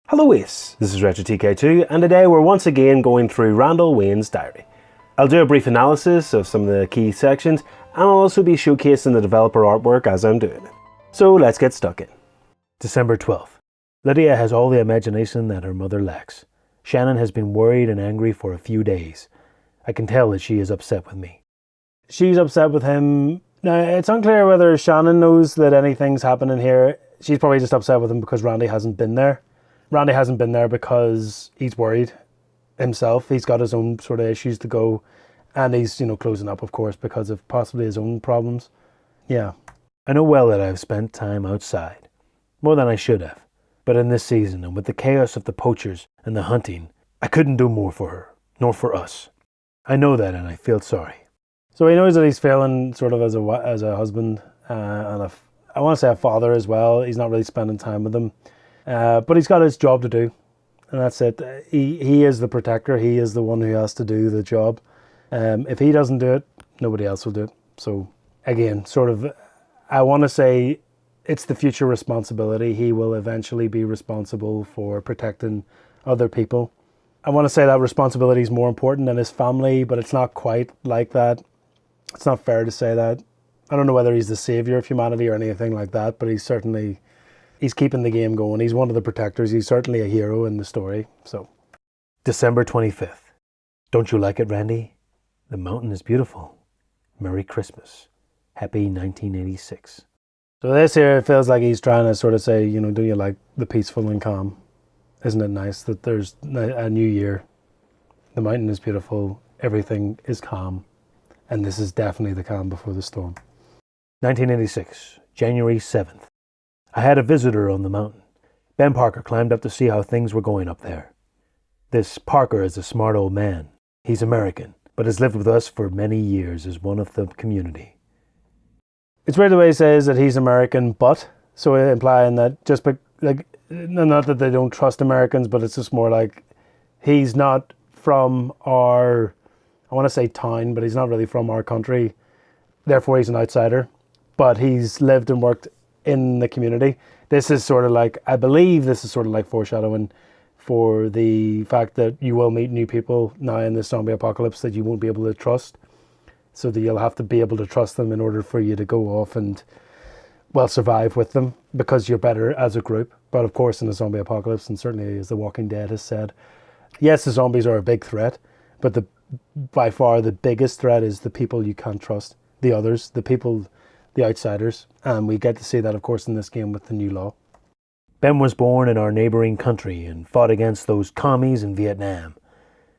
Hello Ace, this is RetroTK2 and today we're once again going through Randall Wayne's diary. I'll do a brief analysis of some of the key sections and I'll also be showcasing the developer artwork as I'm doing it. So let's get stuck in. December 12th. Lydia has all the imagination that her mother lacks. Shannon has been worried and angry for a few days. I can tell that she is upset with me. She's upset with him. Now it's unclear whether Shannon knows that anything's happening here. She's probably just upset with him because Randy hasn't been there. Randy hasn't been there because he's worried himself. He's got his own sort of issues to go and he's, closing up, of course, because of possibly his own problems. Yeah. I know well that I've spent time outside, more than I should have. But in this season and with the chaos of the poachers and the hunting, I couldn't do more for her, nor for us. I know that and I feel sorry. So he knows that he's failing sort of as a husband and I want to say a father as well. He's not really spending time with them. But he's got his job to do, and that's it. He is the protector. He is the one who has to do the job. If he doesn't do it, nobody else will do it. So again, sort of, I want to say it's the future responsibility. He will eventually be responsible for protecting other people. I want to say that responsibility is more important than his family, but it's not quite like that. It's not fair to say that. I don't know whether he's the savior of humanity or anything like that, but he's keeping the game going. He's one of the protectors. He's certainly a hero in the story. So, December 25th. Don't you like it, Randy? The mountain is beautiful. Merry Christmas. Happy 1986. So this here feels like he's trying to sort of say, do you like the peaceful and calm? Isn't it nice that there's a new year? The mountain is beautiful. Everything is calm. And this is definitely the calm before the storm. 1986, January 7th. I had a visitor on the mountain. Ben Parker climbed up to see how things were going up there. This Parker is a smart old man. He's American, but has lived with us for many years as one of the community. It's weird the way he says that he's American, but, so implying that just not that they don't trust Americans, but it's just more like he's not from our, I want to say town, but he's not really from our country. Therefore, he's an outsider, but he's lived and worked in the community. This is sort of like, I believe this is sort of like foreshadowing for the fact that you will meet new people now in this zombie apocalypse that you won't be able to trust. So that you'll have to be able to trust them in order for you to go off and, well, survive with them because you're better as a group. But of course, in a zombie apocalypse, and certainly as The Walking Dead has said, yes, the zombies are a big threat, but by far the biggest threat is the people you can't trust, the others, the people, the outsiders, and we get to see that, of course, in this game with the new law. Ben was born in our neighbouring country and fought against those commies in Vietnam.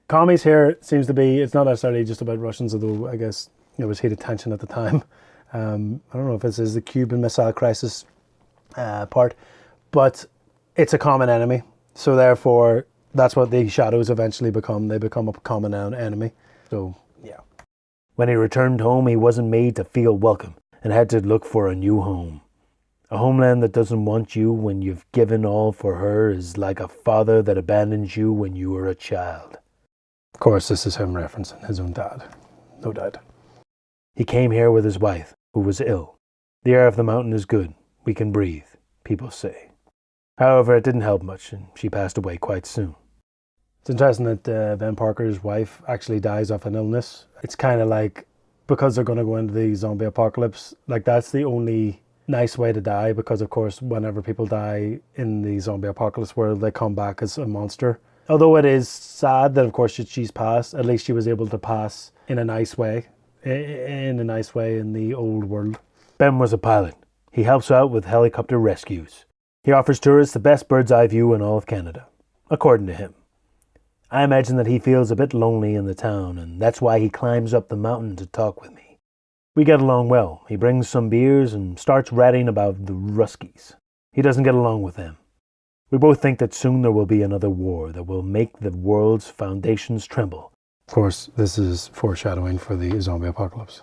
Commies here seems to be, it's not necessarily just about Russians, although I guess there was heated tension at the time. I don't know if this is the Cuban Missile Crisis part, but it's a common enemy. So therefore, that's what the shadows eventually become. They become a common enemy. So, yeah. When he returned home, he wasn't made to feel welcome and had to look for a new home. A homeland that doesn't want you when you've given all for her is like a father that abandons you when you were a child. Of course, this is him referencing his own dad. No doubt. He came here with his wife, who was ill. The air of the mountain is good. We can breathe, people say. However, it didn't help much, and she passed away quite soon. It's interesting that Ben Parker's wife actually dies of an illness. It's kind of like, because they're going to go into the zombie apocalypse, like that's the only nice way to die, because of course whenever people die in the zombie apocalypse world, they come back as a monster. Although it is sad that of course she's passed, at least she was able to pass in a nice way, in the old world. Ben was a pilot. He helps out with helicopter rescues. He offers tourists the best bird's eye view in all of Canada, according to him. I imagine that he feels a bit lonely in the town, and that's why he climbs up the mountain to talk with me. We get along well. He brings some beers and starts ratting about the Ruskies. He doesn't get along with them. We both think that soon there will be another war that will make the world's foundations tremble. Of course, this is foreshadowing for the zombie apocalypse.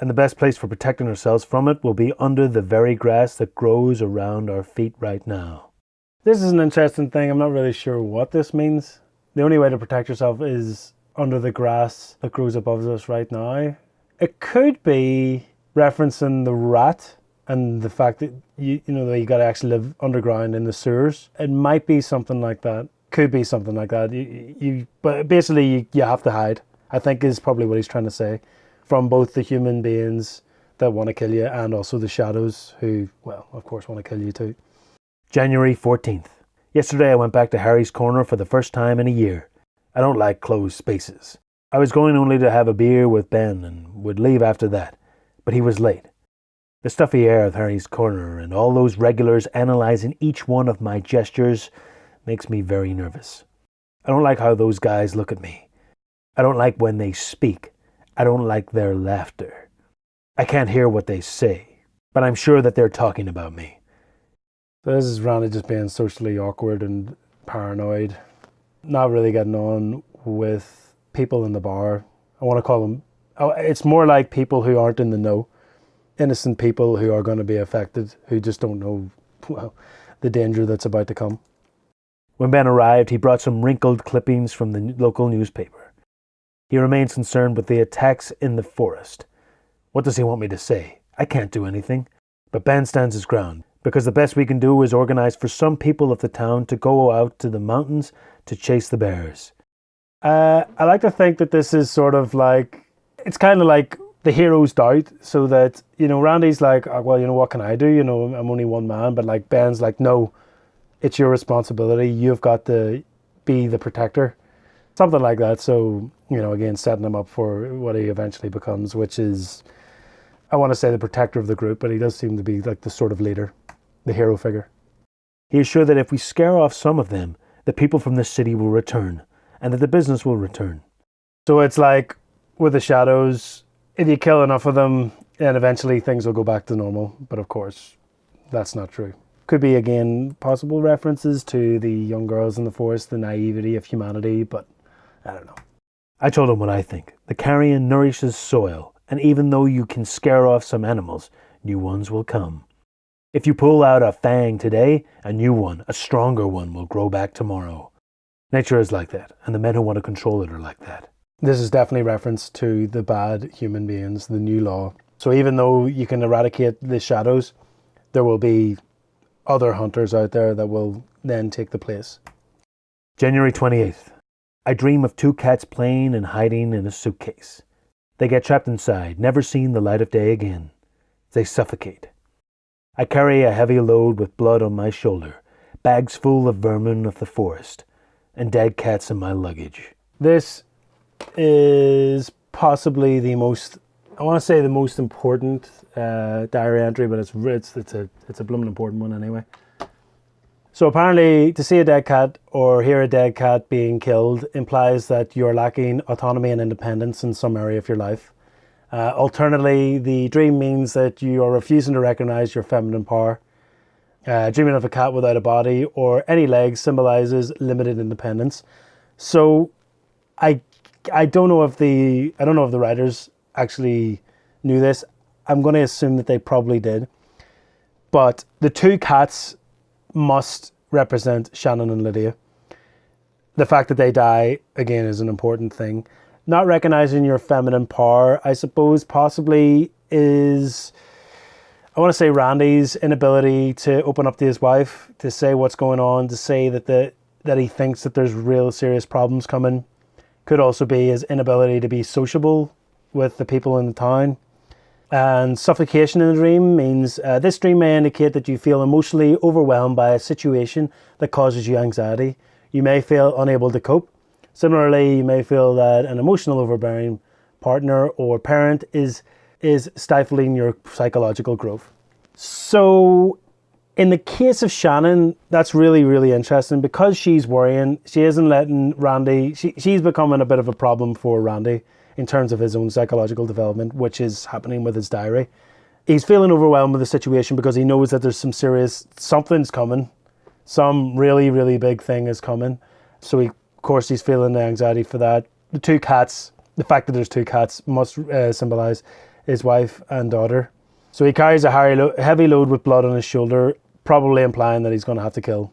And the best place for protecting ourselves from it will be under the very grass that grows around our feet right now. This is an interesting thing. I'm not really sure what this means. The only way to protect yourself is under the grass that grows above us right now. It could be referencing the rat and the fact that you know that you got to actually live underground in the sewers. It might be something like that. Could be something like that. But basically you have to hide, I think, is probably what he's trying to say, from both the human beings that want to kill you and also the shadows who, well, of course, want to kill you too. January 14th. Yesterday I went back to Harry's Corner for the first time in a year. I don't like closed spaces. I was going only to have a beer with Ben and would leave after that, but he was late. The stuffy air of Harry's Corner and all those regulars analysing each one of my gestures makes me very nervous. I don't like how those guys look at me. I don't like when they speak. I don't like their laughter. I can't hear what they say, but I'm sure that they're talking about me. So this is Randy just being socially awkward and paranoid. Not really getting on with people in the bar. I want to call them, it's more like people who aren't in the know. Innocent people who are going to be affected, who just don't know, well, the danger that's about to come. When Ben arrived, he brought some wrinkled clippings from the local newspaper. He remains concerned with the attacks in the forest. What does he want me to say? I can't do anything. But Ben stands his ground, because the best we can do is organize for some people of the town to go out to the mountains to chase the bears. I like to think that this is sort of like, it's kind of like the hero's doubt, so that, you know, Randy's like, oh, well, you know, what can I do? You know, I'm only one man. But like Ben's like, no, it's your responsibility. You've got to be the protector. Something like that. So, you know, again, setting him up for what he eventually becomes, which is, I want to say the protector of the group, but he does seem to be like the sort of leader, the hero figure. He is sure that if we scare off some of them, the people from the city will return, and that the business will return. So it's like with the shadows, if you kill enough of them, then eventually things will go back to normal. But of course, that's not true. Could be, again, possible references to the young girls in the forest, the naivety of humanity, but I don't know. I told him what I think. The carrion nourishes soil, and even though you can scare off some animals, new ones will come. If you pull out a fang today, a new one, a stronger one, will grow back tomorrow. Nature is like that, and the men who want to control it are like that. This is definitely reference to the bad human beings, the new law. So even though you can eradicate the shadows, there will be other hunters out there that will then take the place. January 28th. I dream of two cats playing and hiding in a suitcase. They get trapped inside, never seen the light of day again. They suffocate. I carry a heavy load with blood on my shoulder, bags full of vermin of the forest, and dead cats in my luggage. This is possibly the most, I want to say the most important diary entry, but it's a blooming important one anyway. So apparently, to see a dead cat or hear a dead cat being killed implies that you're lacking autonomy and independence in some area of your life. Alternately, the dream means that you are refusing to recognize your feminine power. Dreaming of a cat without a body or any legs symbolizes limited independence. So I don't know if the writers actually knew this. I'm going to assume that they probably did. But the two cats must represent Shannon and Lydia. The fact that they die, again, is an important thing. Not recognizing your feminine power, I suppose, possibly is, I want to say, Randy's inability to open up to his wife, to say what's going on, to say that he thinks that there's real serious problems coming. Could also be his inability to be sociable with the people in the town. And suffocation in the dream means this dream may indicate that you feel emotionally overwhelmed by a situation that causes you anxiety. You may feel unable to cope. Similarly, you may feel that an emotional overbearing partner or parent is stifling your psychological growth. So in the case of Shannon, that's really, really interesting because she's worrying. She isn't letting Randy, she's becoming a bit of a problem for Randy in terms of his own psychological development, which is happening with his diary. He's feeling overwhelmed with the situation because he knows that there's something's coming. Some really, really big thing is coming. So of course he's feeling the anxiety for that. The two cats, the fact that there's two cats must symbolize his wife and daughter. So he carries a heavy load with blood on his shoulder, probably implying that he's going to have to kill.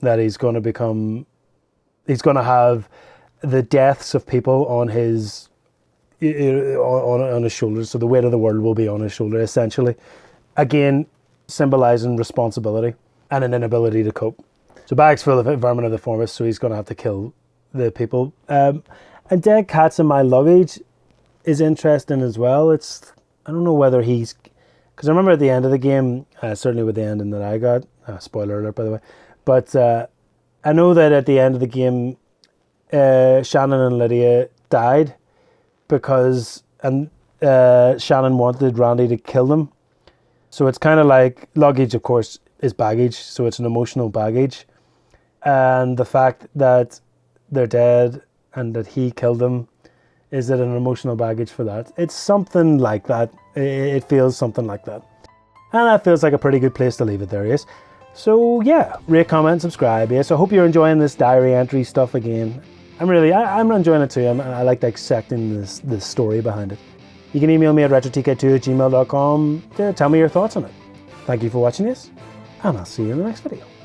That he's going to have the deaths of people on his shoulders. So the weight of the world will be on his shoulder, essentially. Again, symbolising responsibility and an inability to cope. So bag's full of vermin of the forest, so he's going to have to kill the people. And dead cats in my luggage is interesting as well. I don't know whether he's... Because I remember at the end of the game, certainly with the ending that I got, spoiler alert by the way, but I know that at the end of the game, Shannon and Lydia died because Shannon wanted Randy to kill them. So it's kind of like, luggage of course is baggage, so it's an emotional baggage. And the fact that they're dead and that he killed them, is it an emotional baggage for that? It's something like that. It feels something like that. And that feels like a pretty good place to leave it there, yes. So yeah, rate, comment, subscribe, yes. I hope you're enjoying this diary entry stuff again. I'm enjoying it too. I like dissecting this story behind it. You can email me at retrotk2@gmail.com to tell me your thoughts on it. Thank you for watching this, and I'll see you in the next video.